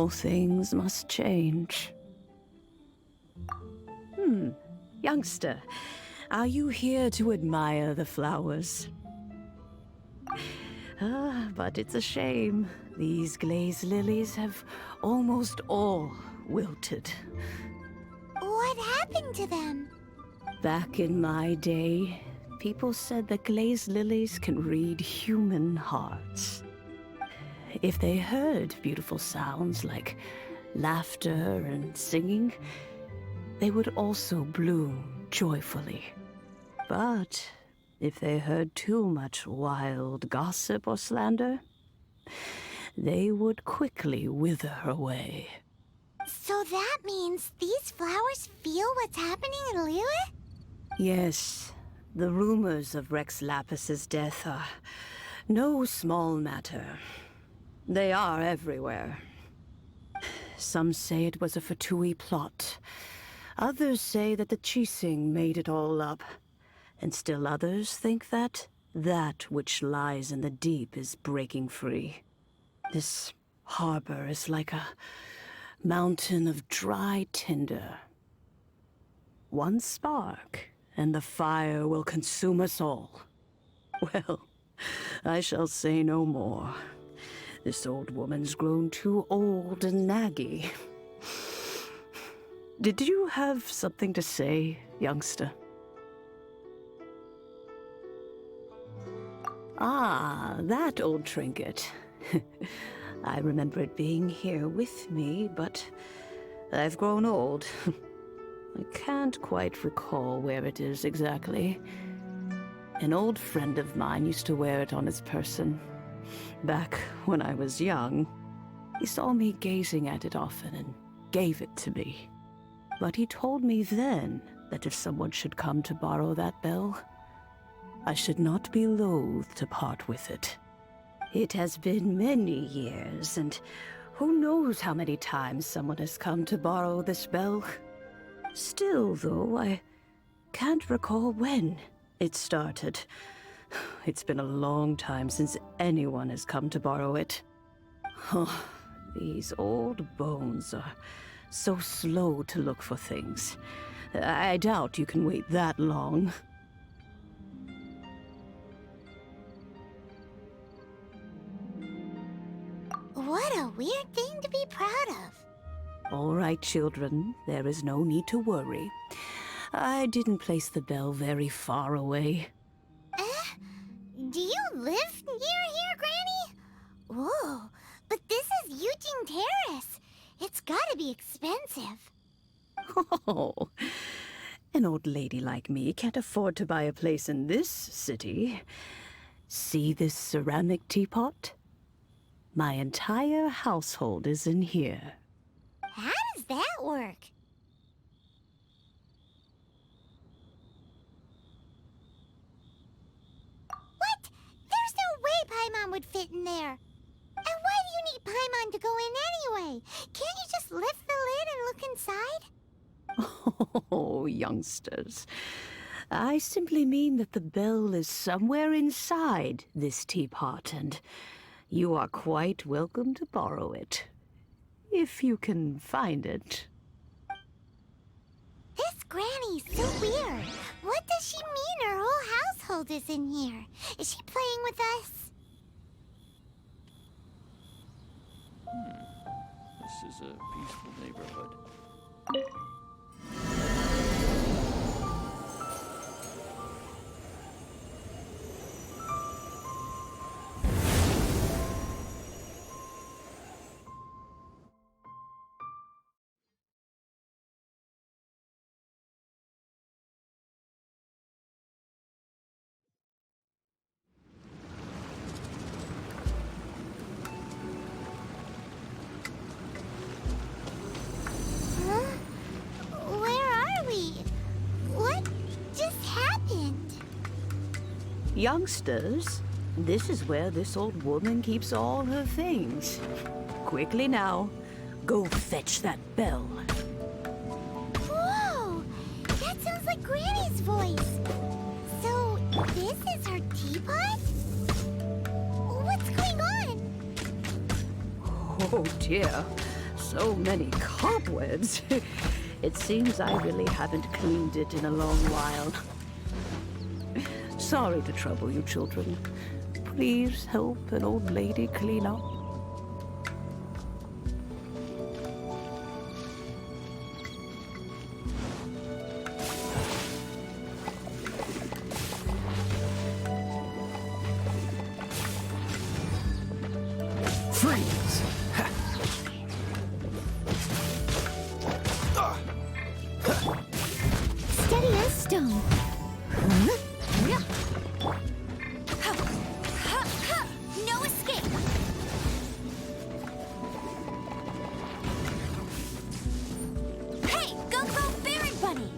All things must change. Youngster, are you here to admire the flowers? But it's a shame. These glazed lilies have almost all wilted. What happened to them? Back in my day, people said that glazed lilies can read human hearts. If they heard beautiful sounds like laughter and singing, they would also bloom joyfully. But if they heard too much wild gossip or slander, they would quickly wither away. So that means these flowers feel what's happening in Liyue? Yes, the rumors of Rex Lapis's death are no small matter. They are everywhere. Some say it was a Fatui plot. Others say that the Chising made it all up. And still others think that which lies in the deep is breaking free. This harbor is like a mountain of dry tinder. One spark, and the fire will consume us all. Well, I shall say no more. This old woman's grown too old and naggy. Did you have something to say, youngster? Ah, that old trinket. I remember it being here with me, but I've grown old. I can't quite recall where it is exactly. An old friend of mine used to wear it on his person. Back when I was young, he saw me gazing at it often and gave it to me. But he told me then that if someone should come to borrow that bell, I should not be loath to part with it. It has been many years, and who knows how many times someone has come to borrow this bell. Still, though, I can't recall when it started. It's been a long time since anyone has come to borrow it. Oh, these old bones are so slow to look for things. I doubt you can wait that long. What a weird thing to be proud of. All right, children, there is no need to worry. I didn't place the bell very far away. Do you live near here, Granny? Whoa, but this is Eugene Terrace. It's gotta be expensive. Oh, an old lady like me can't afford to buy a place in this city. See this ceramic teapot? My entire household is in here. How does that work? What? There's no way Paimon would fit in there. And why do you need Paimon to go in anyway? Can't you just lift the lid and look inside? Oh, youngsters. I simply mean that the bell is somewhere inside this teapot, and you are quite welcome to borrow it, if you can find it. This Granny's so weird. What does she mean her whole household is in here? Is she playing with us? This is a peaceful neighborhood. Where are we? What just happened? Youngsters, this is where this old woman keeps all her things. Quickly now, go fetch that bell. Whoa! That sounds like Granny's voice. So, this is her teapot? What's going on? Oh dear, So many cobwebs. It seems I really haven't cleaned it in a long while. Sorry to trouble you, children. Please help an old lady clean up. Freeze! Steady as stone. No escape. Hey, go grow Berry Bunny.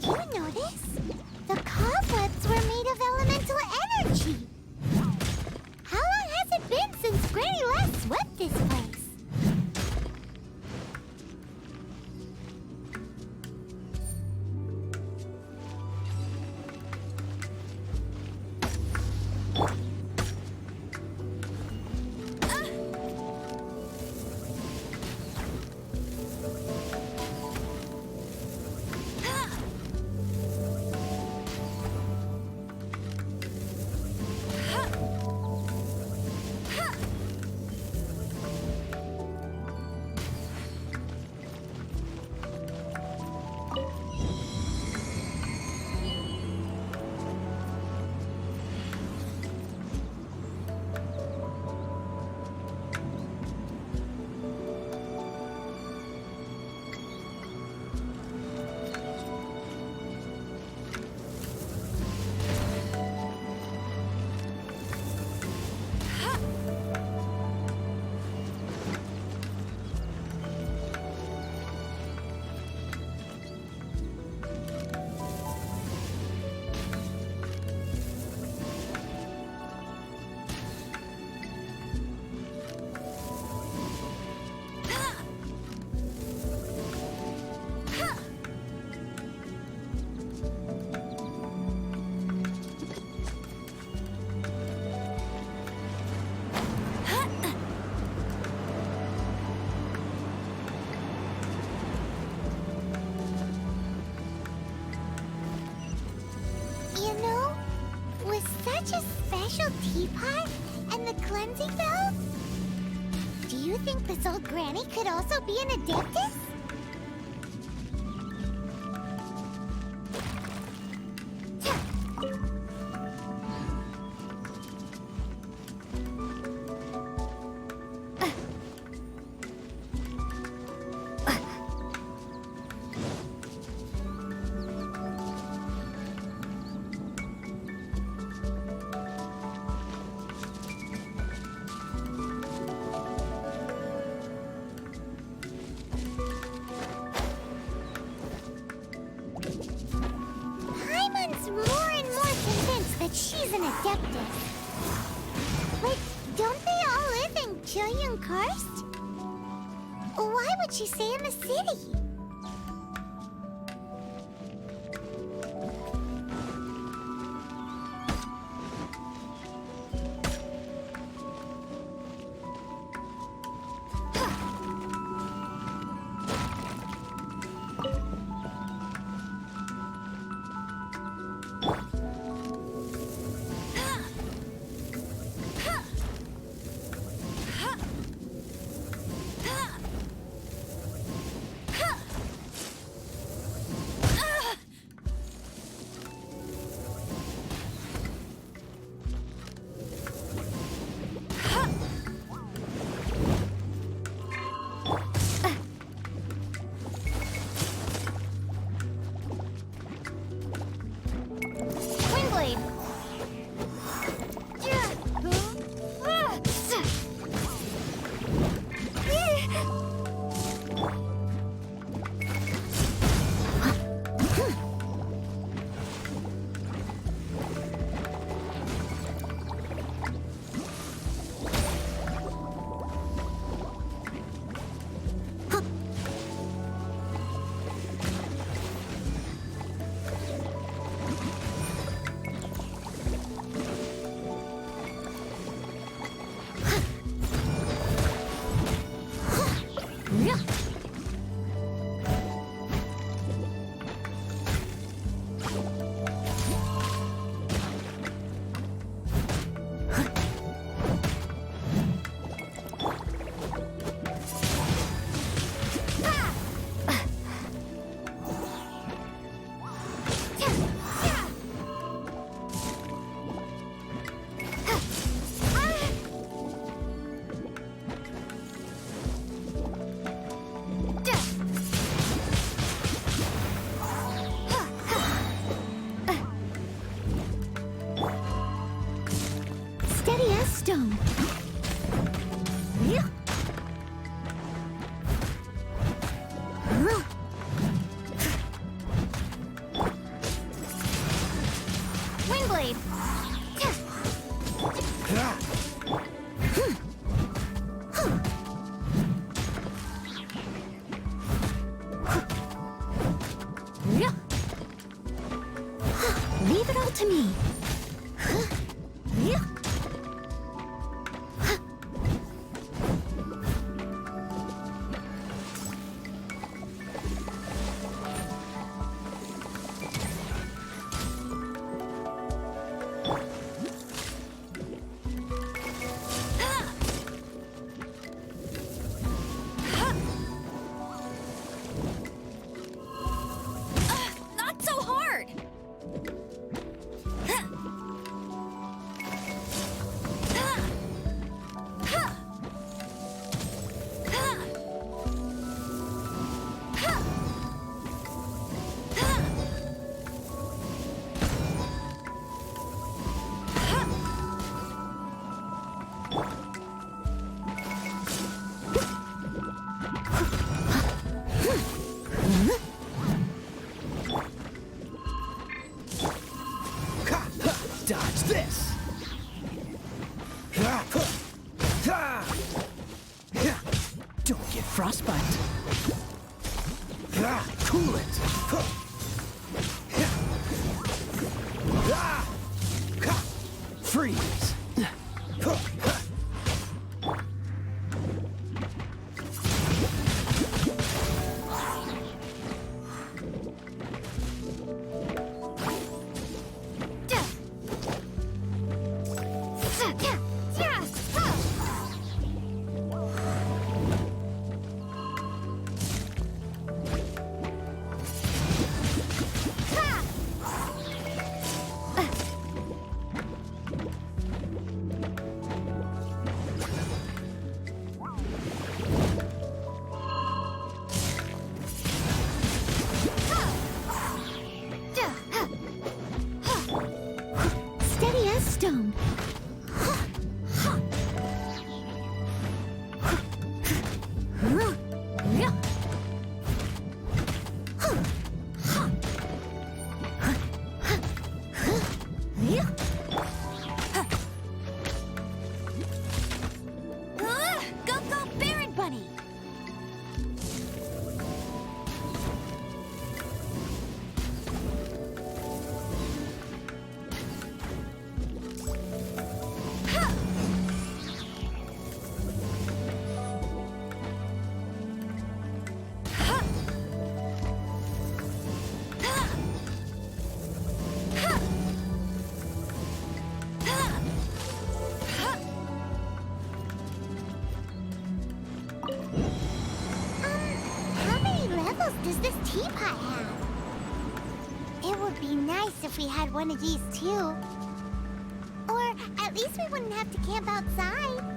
Did you notice? The cobwebs were made of elemental energy. How long has it been since Granny last swept this place? You know, with such a special teapot and the cleansing valve, do you think this old granny could also be an adeptus? skeptic. But don't they all live in Karst? Why would she stay in the city? Stone. Windblade. Leave it all to me. Dodge this! Don't get frostbite. Cool it! Freeze! teapot have. It would be nice if we had one of these too. Or at least we wouldn't have to camp outside.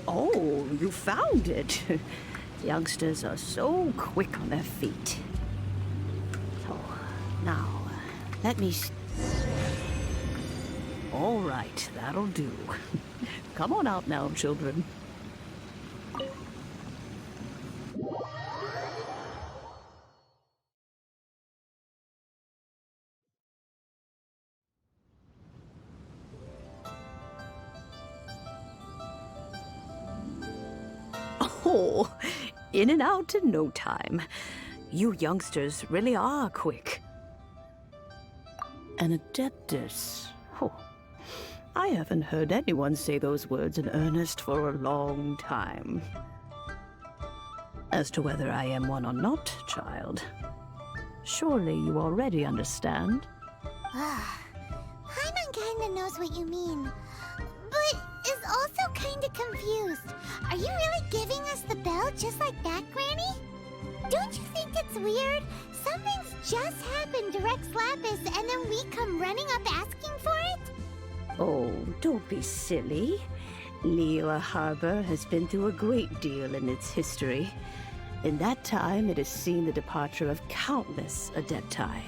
Oh, you found it. Youngsters are so quick on their feet. Oh, now, let me... All right, that'll do. Come on out now, children. Oh, in and out in no time. You youngsters really are quick. An adeptus. Oh, I haven't heard anyone say those words in earnest for a long time. As to whether I am one or not, child, surely you already understand. Paimon kinda knows what you mean, but is also kinda confused. Are you really giving us the bell just like that, Granny? Don't you think it's weird? Something's just happened to Rex Lapis and then we come running up asking for it? Oh, don't be silly. Liyue Harbor has been through a great deal in its history. In that time, it has seen the departure of countless adepti.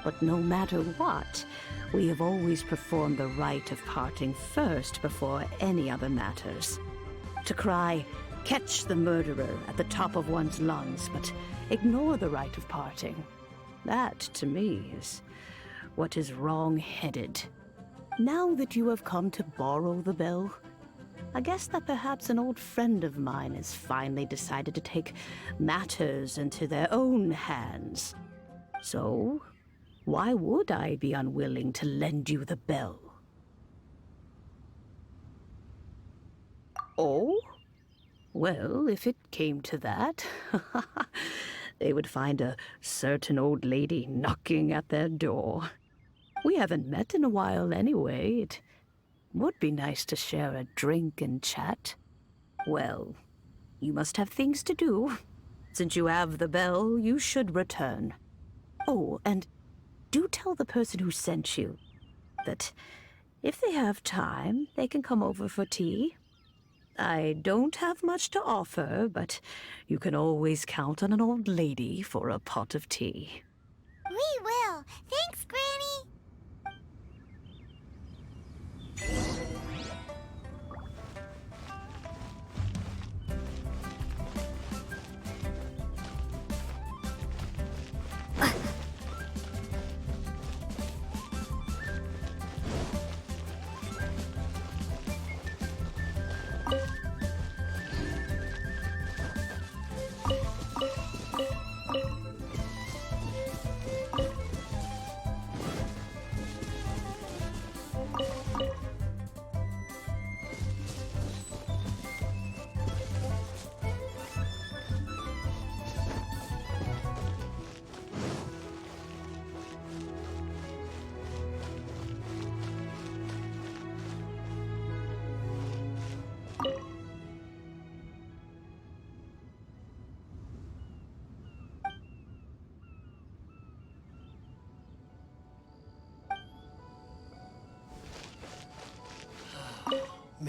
But no matter what, we have always performed the rite of parting first before any other matters. To cry, "Catch the murderer," at the top of one's lungs, but ignore the rite of parting. That, to me, is what is wrong-headed. Now that you have come to borrow the bell, I guess that perhaps an old friend of mine has finally decided to take matters into their own hands. So, why would I be unwilling to lend you the bell? Oh? Well, if it came to that, they would find a certain old lady knocking at their door. We haven't met in a while anyway. It would be nice to share a drink and chat. Well, you must have things to do. Since you have the bell, you should return. Oh, and do tell the person who sent you that if they have time, they can come over for tea. I don't have much to offer, but you can always count on an old lady for a pot of tea. We will. Thanks, Granny.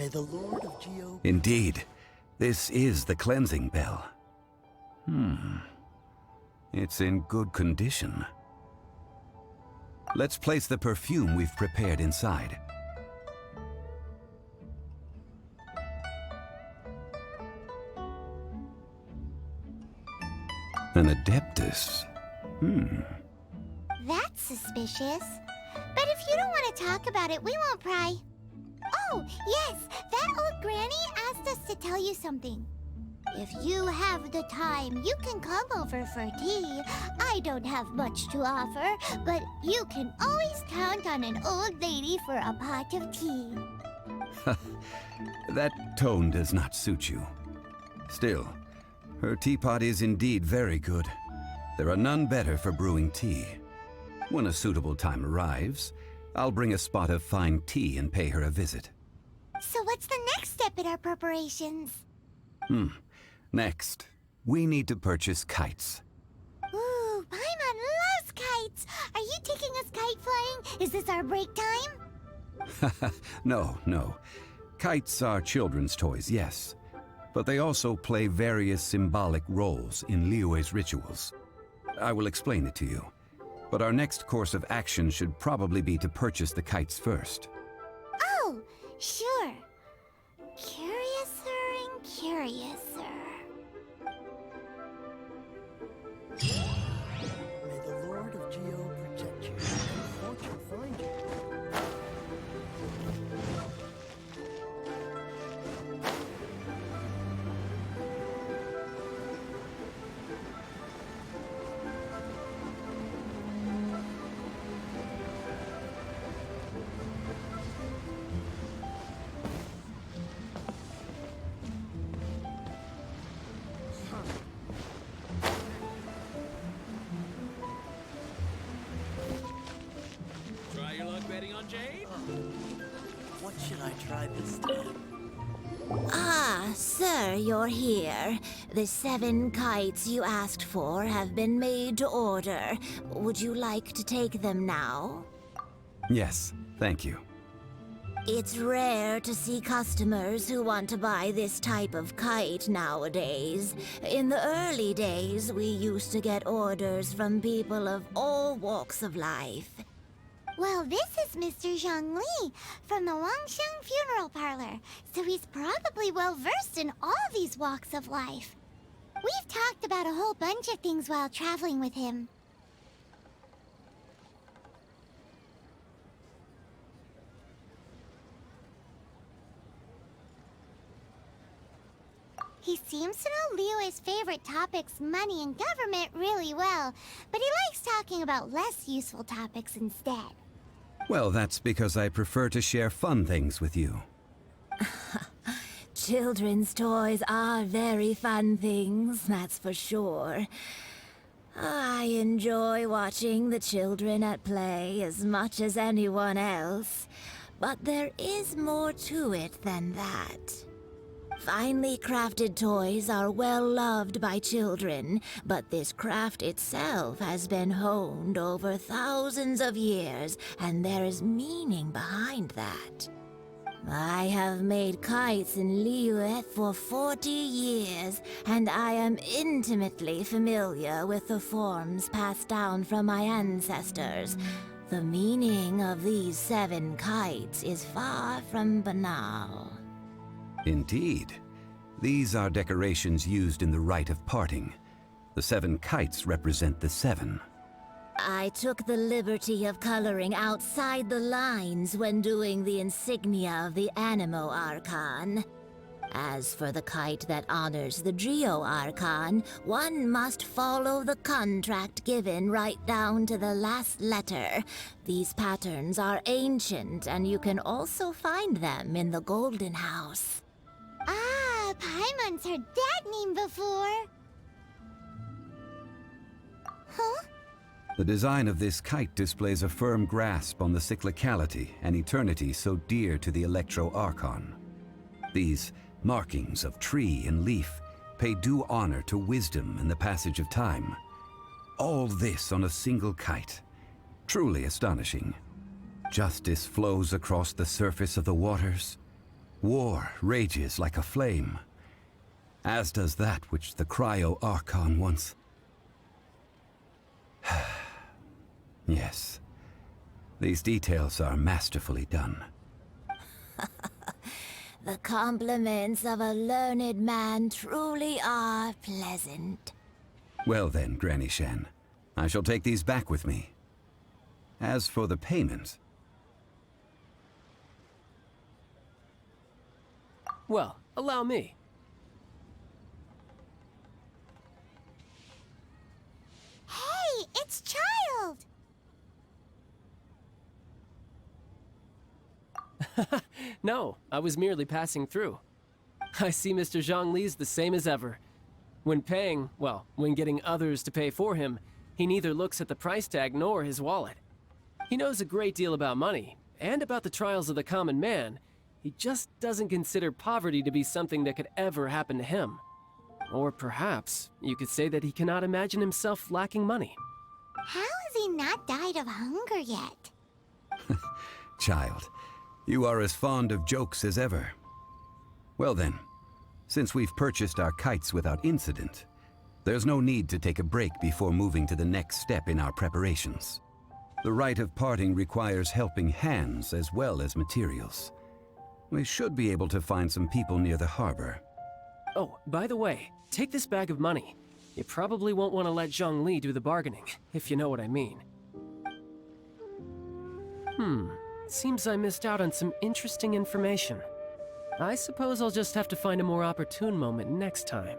May the Lord of Geo... Indeed, this is the cleansing bell. It's in good condition. Let's place the perfume we've prepared inside. An adeptus. That's suspicious. But if you don't want to talk about it, we won't pry. Oh, yes, that old granny asked us to tell you something. If you have the time, you can come over for tea. I don't have much to offer, but you can always count on an old lady for a pot of tea. That tone does not suit you. Still, her teapot is indeed very good. There are none better for brewing tea. When a suitable time arrives, I'll bring a spot of fine tea and pay her a visit. So what's the next step in our preparations? Next, we need to purchase kites. Ooh, Paimon loves kites! Are you taking us kite flying? Is this our break time? No. Kites are children's toys, yes. But they also play various symbolic roles in Liyue's rituals. I will explain it to you. But our next course of action should probably be to purchase the kites first. Oh, sure. Curiouser and curiouser. May the Lord of Geo protect you and fortune find you. Try your luck betting on Jade? What should I try this time? Ah, sir, you're here. The 7 kites you asked for have been made to order. Would you like to take them now? Yes, thank you. It's rare to see customers who want to buy this type of kite nowadays. In the early days, we used to get orders from people of all walks of life. Well, this is Mr. Zhang Li from the Wangsheng Funeral Parlor, so he's probably well-versed in all these walks of life. We've talked about a whole bunch of things while traveling with him. He seems to know Liyue's favorite topics, money and government, really well, but he likes talking about less useful topics instead. Well, that's because I prefer to share fun things with you. Children's toys are very fun things, that's for sure. I enjoy watching the children at play as much as anyone else, but there is more to it than that. Finely crafted toys are well loved by children, but this craft itself has been honed over thousands of years, and there is meaning behind that. I have made kites in Liyue for 40 years, and I am intimately familiar with the forms passed down from my ancestors. The meaning of these 7 kites is far from banal. Indeed. These are decorations used in the rite of parting. The 7 kites represent the 7. I took the liberty of coloring outside the lines when doing the insignia of the Animo Archon. As for the kite that honors the Geo Archon, one must follow the contract given right down to the last letter. These patterns are ancient, and you can also find them in the Golden House. Ah, Paimon's heard that name before. Huh? The design of this kite displays a firm grasp on the cyclicality and eternity so dear to the Electro Archon. These markings of tree and leaf pay due honor to wisdom and the passage of time. All this on a single kite. Truly astonishing. Justice flows across the surface of the waters. War rages like a flame, as does that which the cryo-archon once... Yes, these details are masterfully done. The compliments of a learned man truly are pleasant. Well then, Granny Shan, I shall take these back with me. As for the payment... Well, allow me. Hey, it's Child! No, I was merely passing through. I see Mr. Zhongli's the same as ever. When paying, well, when getting others to pay for him, he neither looks at the price tag nor his wallet. He knows a great deal about money, and about the trials of the common man. He just doesn't consider poverty to be something that could ever happen to him. Or perhaps, you could say that he cannot imagine himself lacking money. How has he not died of hunger yet? Child, you are as fond of jokes as ever. Well then, since we've purchased our kites without incident, there's no need to take a break before moving to the next step in our preparations. The rite of parting requires helping hands as well as materials. We should be able to find some people near the harbor. Oh, by the way, take this bag of money. You probably won't want to let Zhongli do the bargaining, if you know what I mean. Seems I missed out on some interesting information. I suppose I'll just have to find a more opportune moment next time.